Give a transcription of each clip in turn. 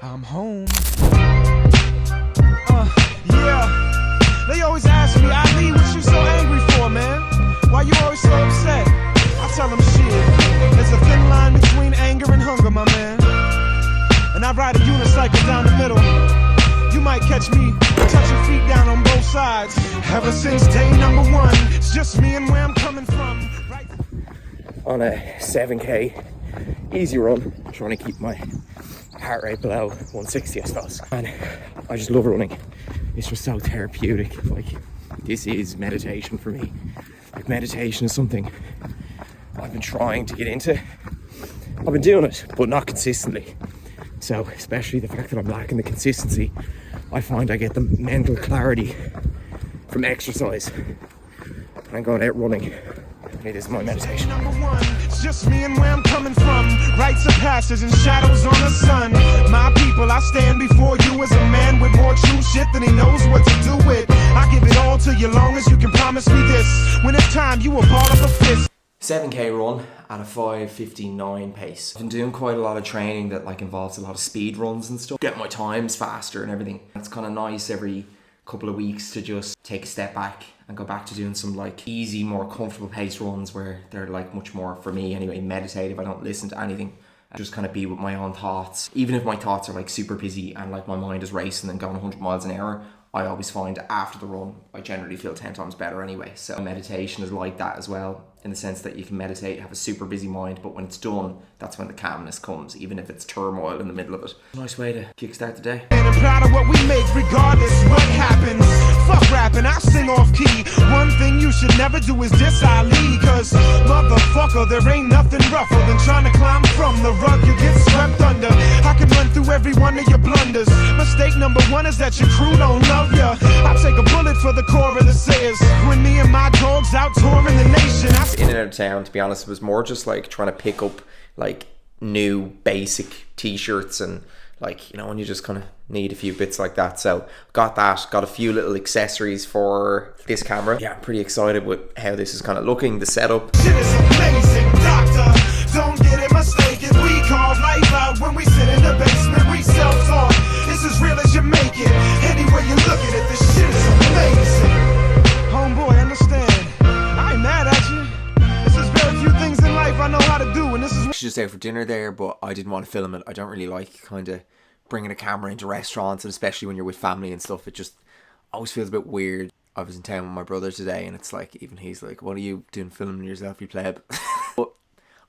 I'm home. Yeah. They always ask me, Ali, what you so angry for, man? Why you always so upset? I tell them shit. There's a thin line between anger and hunger, my man. And I ride a unicycle down the middle. You might catch me touching feet down on both sides. Ever since day number one, it's just me and where I'm coming from. Right. On a 7k easy run, trying to keep my heart rate below 160, I suppose. And I just love running. It's just so therapeutic. Like, this is meditation for me. Like, meditation is something I've been trying to get into. I've been doing it, but not consistently. So, especially the fact that I'm lacking the consistency, I find I get the mental clarity from exercise. And I'm going out running. It is my meditation. Number one, it's just me and where I'm coming from. Rites of passage and shadows on the sun. My people, I stand before you as a man with more true shit than he knows what to do with. I give it all to you long as you can promise me this. When it's time, you will ball up a fist. 7k run at a 5:59 pace. I've been doing quite a lot of training that like involves a lot of speed runs and stuff. Get my times faster and everything. It's kind of nice every couple of weeks to just take a step back and go back to doing some like easy, more comfortable pace runs where they're like much more, for me anyway, meditative. I don't listen to anything. I just kind of be with my own thoughts. Even if my thoughts are like super busy and like my mind is racing and going 100 miles an hour, I always find after the run, I generally feel 10 times better anyway. So meditation is like that as well, in the sense that you can meditate, have a super busy mind, but when it's done, that's when the calmness comes, even if it's turmoil in the middle of it. Nice way to kickstart the day. And I'm proud of what we make regardless what happens. Fuck rapping, I sing off key. One thing you should never do is diss Ali, cause motherfucker, there ain't nothing rougher than trying to climb from the rug you get swept under. I could run through every one of your blunders. Mistake number one is that your crew don't love ya. I take a bullet for the core of the sayers. When me and my dogs out touring the nation, in and out of town, to be honest, it was more just like trying to pick up like new basic t-shirts and like, you know, when you just kind of need a few bits like that. So got that, got a few little accessories for this camera. Yeah, I'm pretty excited with how this is kind of looking, the setup. shit is amazing, doctor. Don't get it mistaken. We call life out when we sit in the basement. We self-taught. This is real as you make it. Anywhere you look at it, this shit is amazing. Homeboy, understand. I ain't mad at you. There's very few things in life I know how to do, and this is Just out for dinner there, but I didn't want to film it. I don't really like kind of bringing a camera into restaurants, and especially when you're with family and stuff, it just always feels a bit weird. I was in town with my brother today, and it's like, even he's like, what are you doing filming yourself, you pleb? But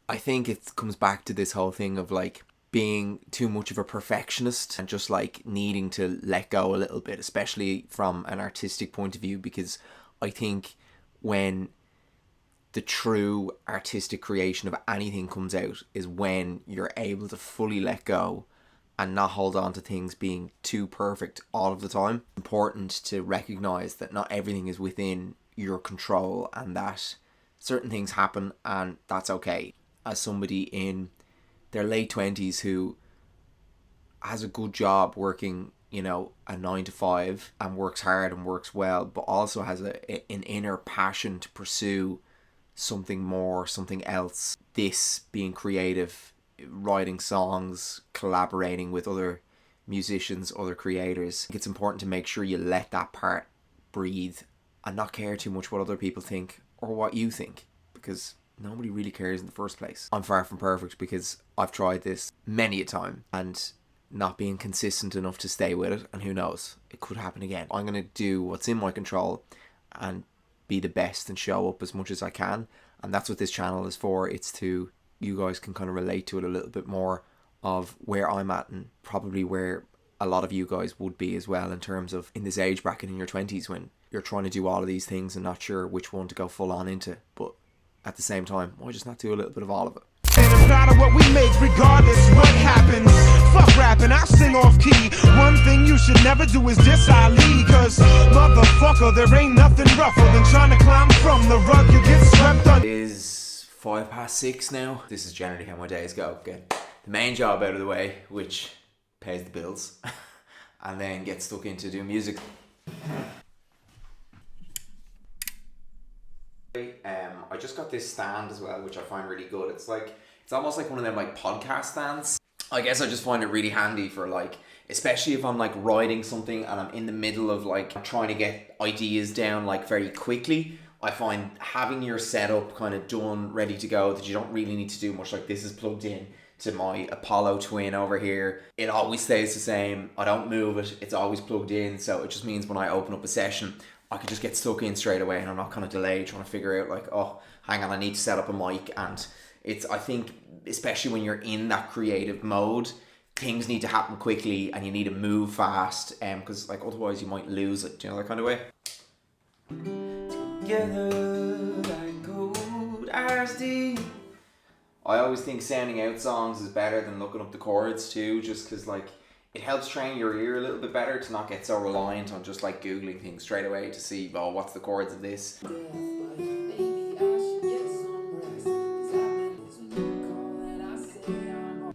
I think it comes back to this whole thing of like being too much of a perfectionist and just like needing to let go a little bit, especially from an artistic point of view, because I think when the true artistic creation of anything comes out is when you're able to fully let go and not hold on to things being too perfect all of the time. It's important to recognize that not everything is within your control and that certain things happen, and that's okay. As somebody in their late 20s who has a good job working, you know, a 9 to 5 and works hard and works well, but also has an inner passion to pursue something more, something else. This being creative, writing songs, collaborating with other musicians, other creators. It's important to make sure you let that part breathe and not care too much what other people think or what you think, because nobody really cares in the first place. I'm far from perfect because I've tried this many a time and not being consistent enough to stay with it, and who knows, it could happen again. I'm going to do what's in my control and be the best and show up as much as I can, and that's what this channel is for. It's to, you guys can kind of relate to it a little bit more of where I'm at, and probably where a lot of you guys would be as well, in terms of in this age bracket in your 20s when you're trying to do all of these things and not sure which one to go full on into, but at the same time, why just not do a little bit of all of it? and I'm proud of what we make regardless what happens. Fuck rapping, I sing off key. One thing you should never do is diss Ali, cause motherfucker, there ain't nothing rougher than trying to climb from the rug you get swept on. It is 6:05 now. This is generally how my days go. Get the main job out of the way, which pays the bills, and then get stuck into doing music. I just got this stand as well, which I find really good. It's almost like one of them like podcast stands. I guess I just find it really handy for like, especially if I'm like writing something and I'm in the middle of like trying to get ideas down like very quickly. I find having your setup kind of done, ready to go, that you don't really need to do much. Like, this is plugged in to my Apollo twin over here. It always stays the same. I don't move it. It's always plugged in. So it just means when I open up a session, I can just get stuck in straight away, and I'm not kind of delayed trying to figure out like, oh, hang on, I need to set up a mic. And it's, I think, especially when you're in that creative mode, things need to happen quickly and you need to move fast, because like otherwise you might lose it, you know, that kind of way. Together like gold eyes deep. I always think sounding out songs is better than looking up the chords too, just because like it helps train your ear a little bit better to not get so reliant on just like googling things straight away to see, oh, what's the chords of this.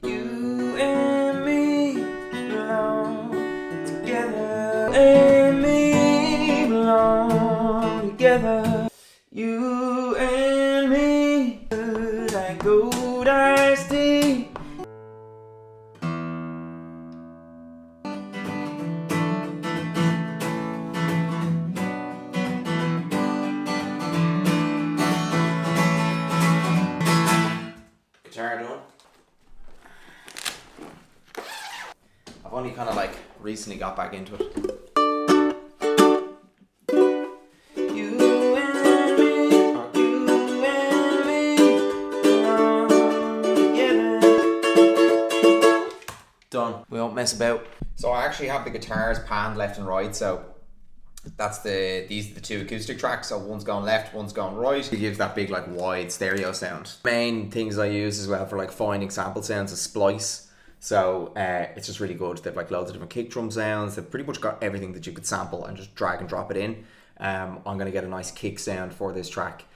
You and me belong together, and me belong together. You and me, like gold eyes deep. Guitar done. I've only kind of like recently got back into it. Done. We won't mess about. So I actually have the guitars panned left and right, so that's these are the two acoustic tracks. So one's going left, one's going right. It gives that big like wide stereo sound. Main things I use as well for like finding sample sounds is Splice. So it's just really good. They've like loads of different kick drum sounds. They've pretty much got everything that you could sample and just drag and drop it in. I'm gonna get a nice kick sound for this track.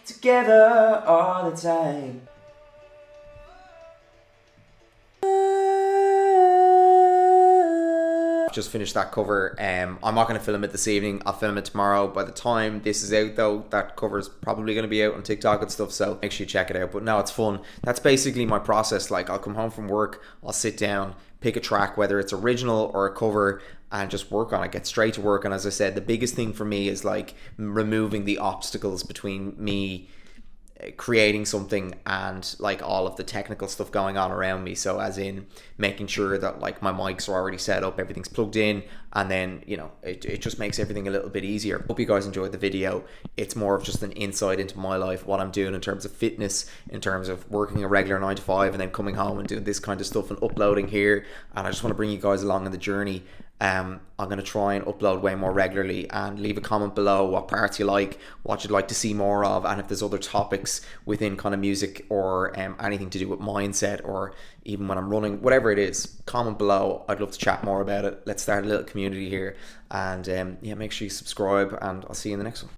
Together all the time. Just finished that cover. I'm not going to film it this evening. I'll film it tomorrow. By the time this is out though, that cover is probably going to be out on TikTok and stuff, so make sure you check it out. But no, it's fun. That's basically my process. Like, I'll come home from work, I'll sit down, pick a track, whether it's original or a cover, and just work on it, get straight to work. And as I said, the biggest thing for me is like removing the obstacles between me creating something and like all of the technical stuff going on around me. So as in making sure that like my mics are already set up, everything's plugged in, and then, you know, it just makes everything a little bit easier. Hope you guys enjoyed the video. It's more of just an insight into my life, what I'm doing in terms of fitness, in terms of working a regular 9 to 5 and then coming home and doing this kind of stuff and uploading here. And I just want to bring you guys along on the journey. I'm going to try and upload way more regularly, and leave a comment below what parts you like, what you'd like to see more of, and if there's other topics within kind of music or anything to do with mindset, or even when I'm running, whatever it is, comment below. I'd love to chat more about it. Let's start a little community here, and yeah, make sure you subscribe, and I'll see you in the next one.